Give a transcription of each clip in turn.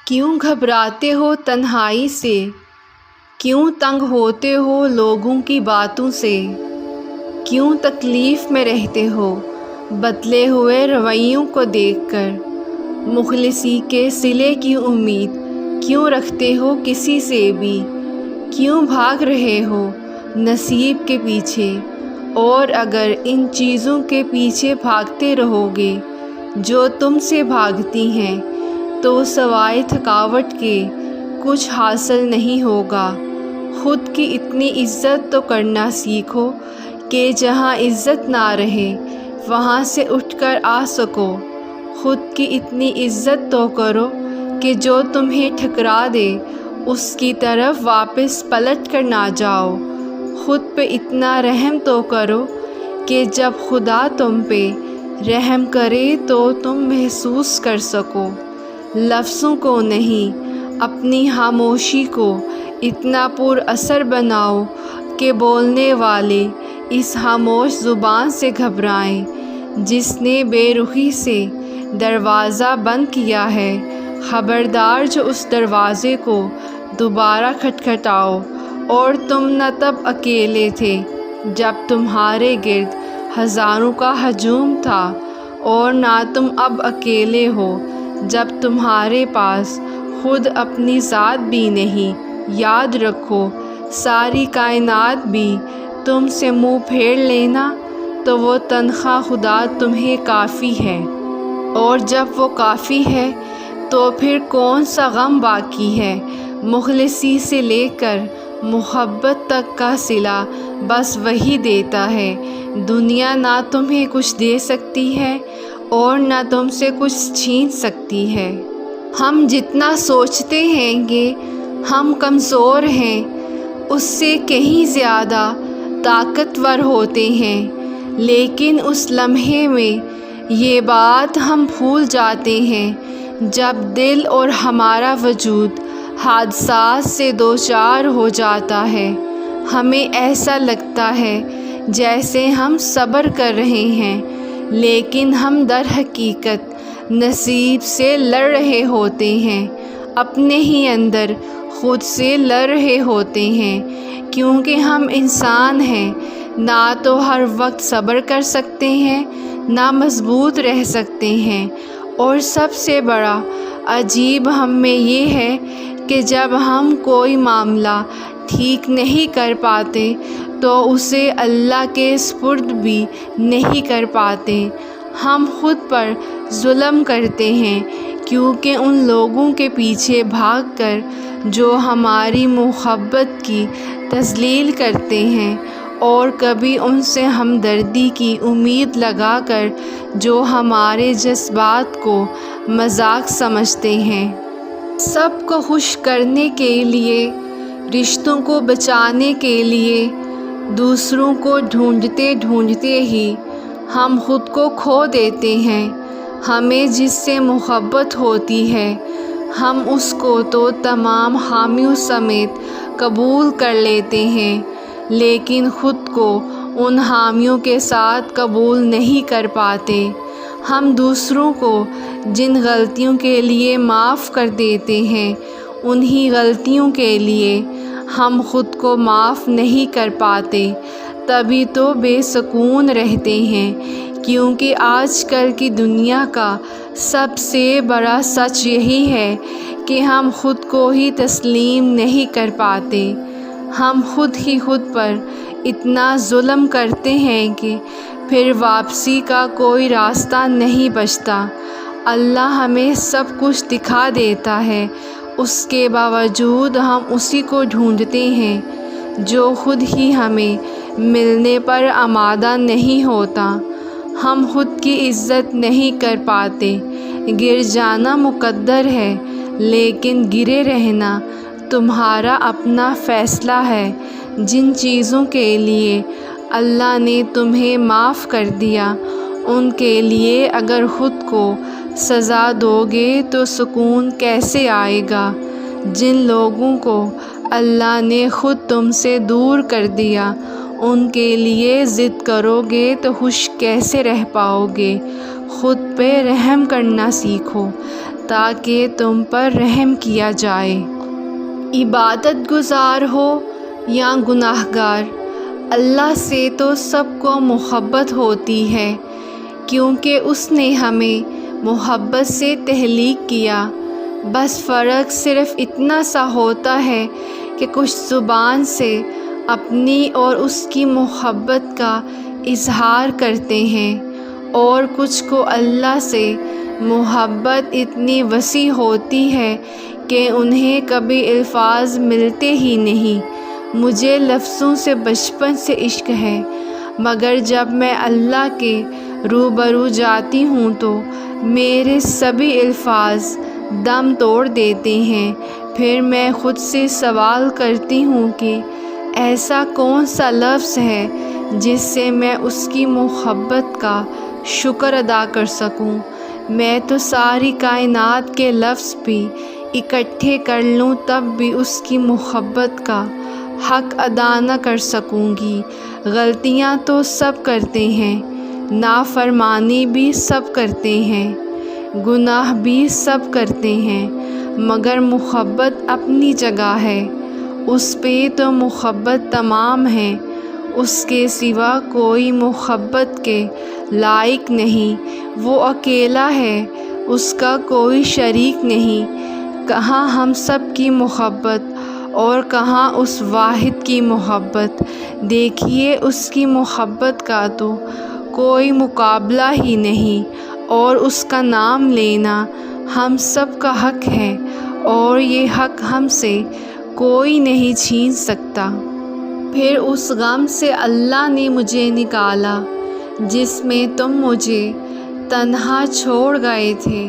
کیوں گھبراتے ہو تنہائی سے، کیوں تنگ ہوتے ہو لوگوں کی باتوں سے، کیوں تکلیف میں رہتے ہو بدلے ہوئے رویوں کو دیکھ کر، مخلصی کے صلے کی امید کیوں رکھتے ہو کسی سے بھی، کیوں بھاگ رہے ہو نصیب کے پیچھے، اور اگر ان چیزوں کے پیچھے بھاگتے رہو گے جو تم سے بھاگتی ہیں تو سوائے تھکاوٹ کے کچھ حاصل نہیں ہوگا۔ خود کی اتنی عزت تو کرنا سیکھو کہ جہاں عزت نہ رہے وہاں سے اٹھ کر آ سکو۔ خود کی اتنی عزت تو کرو کہ جو تمہیں ٹھکرا دے اس کی طرف واپس پلٹ کر نہ جاؤ۔ خود پہ اتنا رحم تو کرو کہ جب خدا تم پہ رحم کرے تو تم محسوس کر سکو۔ لفظوں کو نہیں، اپنی خاموشی کو اتنا پر اثر بناؤ کہ بولنے والے اس خاموش زبان سے گھبرائیں۔ جس نے بے رخی سے دروازہ بند کیا ہے، خبردار جو اس دروازے کو دوبارہ کھٹکھٹاؤ۔ اور تم نہ تب اکیلے تھے جب تمہارے گرد ہزاروں کا ہجوم تھا، اور نہ تم اب اکیلے ہو جب تمہارے پاس خود اپنی ذات بھی نہیں۔ یاد رکھو، ساری کائنات بھی تم سے منہ پھیر لینا تو وہ تنہا خدا تمہیں کافی ہے، اور جب وہ کافی ہے تو پھر کون سا غم باقی ہے۔ مخلصی سے لے کر محبت تک کا صلہ بس وہی دیتا ہے۔ دنیا نہ تمہیں کچھ دے سکتی ہے اور نہ تم سے کچھ چھین سکتی ہے۔ ہم جتنا سوچتے ہیں کہ ہم کمزور ہیں اس سے کہیں زیادہ طاقتور ہوتے ہیں، لیکن اس لمحے میں یہ بات ہم بھول جاتے ہیں جب دل اور ہمارا وجود حادثات سے دوچار ہو جاتا ہے۔ ہمیں ایسا لگتا ہے جیسے ہم صبر کر رہے ہیں، لیکن ہم در حقیقت نصیب سے لڑ رہے ہوتے ہیں، اپنے ہی اندر خود سے لڑ رہے ہوتے ہیں، کیونکہ ہم انسان ہیں، نہ تو ہر وقت صبر کر سکتے ہیں، نہ مضبوط رہ سکتے ہیں۔ اور سب سے بڑا عجیب ہم میں یہ ہے کہ جب ہم کوئی معاملہ ٹھیک نہیں کر پاتے تو اسے اللہ کے سپرد بھی نہیں کر پاتے۔ ہم خود پر ظلم کرتے ہیں کیونکہ ان لوگوں کے پیچھے بھاگ کر جو ہماری محبت کی تذلیل کرتے ہیں، اور کبھی ان سے ہمدردی کی امید لگا کر جو ہمارے جذبات کو مذاق سمجھتے ہیں۔ سب کو خوش کرنے کے لیے، رشتوں کو بچانے کے لیے، دوسروں کو ڈھونڈتے ڈھونڈتے ہی ہم خود کو کھو دیتے ہیں۔ ہمیں جس سے محبت ہوتی ہے ہم اس کو تو تمام خامیوں سمیت قبول کر لیتے ہیں، لیکن خود کو ان خامیوں کے ساتھ قبول نہیں کر پاتے۔ ہم دوسروں کو جن غلطیوں کے لیے معاف کر دیتے ہیں انہی غلطیوں کے لیے ہم خود کو معاف نہیں کر پاتے، تبھی تو بے سکون رہتے ہیں۔ کیونکہ آج کل کی دنیا کا سب سے بڑا سچ یہی ہے کہ ہم خود کو ہی تسلیم نہیں کر پاتے۔ ہم خود ہی خود پر اتنا ظلم کرتے ہیں کہ پھر واپسی کا کوئی راستہ نہیں بچتا۔ اللہ ہمیں سب کچھ دکھا دیتا ہے، اس کے باوجود ہم اسی کو ڈھونڈتے ہیں جو خود ہی ہمیں ملنے پر آمادہ نہیں ہوتا۔ ہم خود کی عزت نہیں کر پاتے۔ گر جانا مقدر ہے، لیکن گرے رہنا تمہارا اپنا فیصلہ ہے۔ جن چیزوں کے لیے اللہ نے تمہیں معاف کر دیا ان کے لیے اگر خود کو سزا دو گے تو سکون کیسے آئے گا؟ جن لوگوں کو اللہ نے خود تم سے دور کر دیا ان کے لیے ضد کرو گے تو خوش کیسے رہ پاؤ گے؟ خود پہ رحم کرنا سیکھو تاکہ تم پر رحم کیا جائے۔ عبادت گزار ہو یا گناہگار، اللہ سے تو سب کو محبت ہوتی ہے، کیونکہ اس نے ہمیں محبت سے تخلیق کیا۔ بس فرق صرف اتنا سا ہوتا ہے کہ کچھ زبان سے اپنی اور اس کی محبت کا اظہار کرتے ہیں، اور کچھ کو اللہ سے محبت اتنی وسیع ہوتی ہے کہ انہیں کبھی الفاظ ملتے ہی نہیں۔ مجھے لفظوں سے بچپن سے عشق ہے، مگر جب میں اللہ کے روبرو جاتی ہوں تو میرے سبھی الفاظ دم توڑ دیتے ہیں۔ پھر میں خود سے سوال کرتی ہوں کہ ایسا کون سا لفظ ہے جس سے میں اس کی محبت کا شکر ادا کر سکوں؟ میں تو ساری کائنات کے لفظ بھی اکٹھے کر لوں تب بھی اس کی محبت کا حق ادا نہ کر سکوں گی۔ غلطیاں تو سب کرتے ہیں، نافرمانی بھی سب کرتے ہیں، گناہ بھی سب کرتے ہیں، مگر محبت اپنی جگہ ہے، اس پہ تو محبت تمام ہے۔ اس کے سوا کوئی محبت کے لائق نہیں، وہ اکیلا ہے، اس کا کوئی شریک نہیں۔ کہاں ہم سب کی محبت اور کہاں اس واحد کی محبت؟ دیکھیے اس کی محبت کا تو کوئی مقابلہ ہی نہیں، اور اس کا نام لینا ہم سب کا حق ہے، اور یہ حق ہم سے کوئی نہیں چھین سکتا۔ پھر اس غم سے اللہ نے مجھے نکالا جس میں تم مجھے تنہا چھوڑ گئے تھے۔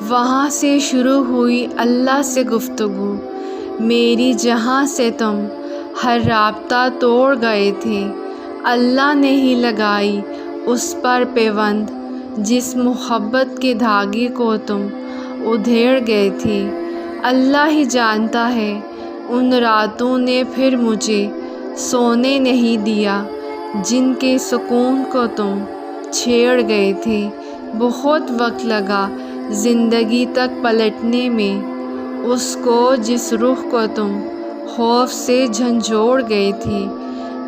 وہاں سے شروع ہوئی اللہ سے گفتگو میری، جہاں سے تم ہر رابطہ توڑ گئے تھے۔ اللہ نے ہی لگائی اس پر پیوند جس محبت کے دھاگے کو تم ادھیڑ گئے تھے۔ اللہ ہی جانتا ہے ان راتوں نے پھر مجھے سونے نہیں دیا جن کے سکون کو تم چھیڑ گئے تھے۔ بہت وقت لگا زندگی تک پلٹنے میں اس کو جس رخ کو تم خوف سے جھنجھوڑ گئے تھے۔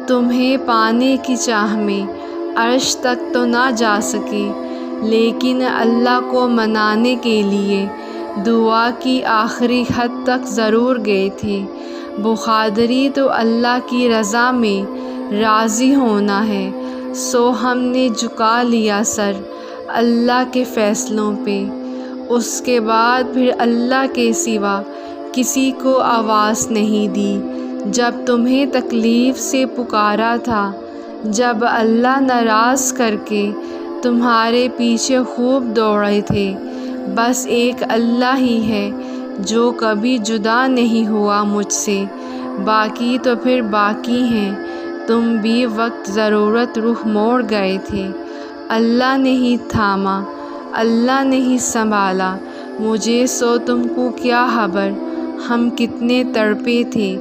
تمہیں پانے کی چاہ میں عرش تک تو نہ جا سکے، لیکن اللہ کو منانے کے لیے دعا کی آخری حد تک ضرور گئے تھے۔ بخادری تو اللہ کی رضا میں راضی ہونا ہے، سو ہم نے جھکا لیا سر اللہ کے فیصلوں پہ۔ اس کے بعد پھر اللہ کے سوا کسی کو آواز نہیں دی۔ جب تمہیں تکلیف سے پکارا تھا، جب اللہ ناراض کر کے تمہارے پیچھے خوب دوڑے تھے، بس ایک اللہ ہی ہے جو کبھی جدا نہیں ہوا مجھ سے، باقی تو پھر باقی ہیں۔ تم بھی وقت ضرورت رخ موڑ گئے تھے، اللہ نے ہی تھاما، اللہ نے ہی سنبھالا مجھے، سو تم کو کیا خبر ہم کتنے تڑپے تھے،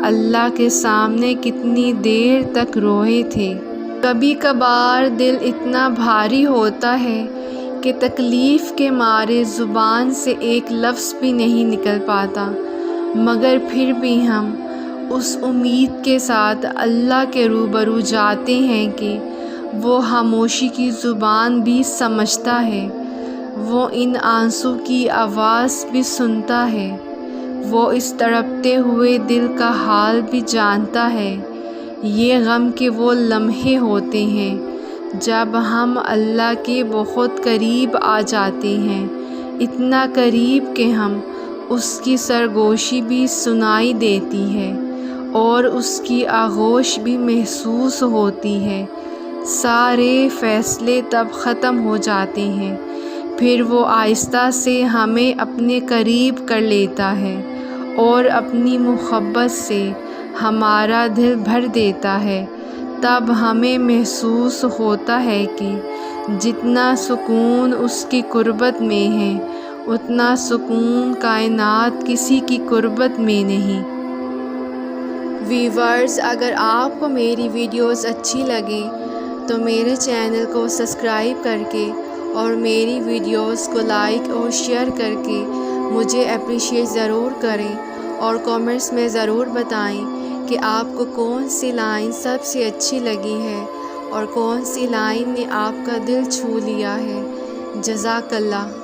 اللہ کے سامنے کتنی دیر تک روئے تھے۔ کبھی کبھار دل اتنا بھاری ہوتا ہے کہ تکلیف کے مارے زبان سے ایک لفظ بھی نہیں نکل پاتا، مگر پھر بھی ہم اس امید کے ساتھ اللہ کے روبرو جاتے ہیں کہ وہ خاموشی کی زبان بھی سمجھتا ہے، وہ ان آنسو کی آواز بھی سنتا ہے، وہ اس تڑپتے ہوئے دل کا حال بھی جانتا ہے۔ یہ غم کے وہ لمحے ہوتے ہیں جب ہم اللہ کے بہت قریب آ جاتے ہیں، اتنا قریب کہ ہم اس کی سرگوشی بھی سنائی دیتی ہے اور اس کی آغوش بھی محسوس ہوتی ہے۔ سارے فیصلے تب ختم ہو جاتے ہیں، پھر وہ آہستہ سے ہمیں اپنے قریب کر لیتا ہے اور اپنی محبت سے ہمارا دل بھر دیتا ہے۔ تب ہمیں محسوس ہوتا ہے کہ جتنا سکون اس کی قربت میں ہے، اتنا سکون کائنات کسی کی قربت میں نہیں۔ ویورز، اگر آپ کو میری ویڈیوز اچھی لگیں تو میرے چینل کو سبسکرائب کر کے اور میری ویڈیوز کو لائک اور شیئر کر کے مجھے اپریشیٹ ضرور کریں، اور کامنٹس میں ضرور بتائیں کہ آپ کو کون سی لائن سب سے اچھی لگی ہے اور کون سی لائن نے آپ کا دل چھو لیا ہے۔ جزاک اللہ۔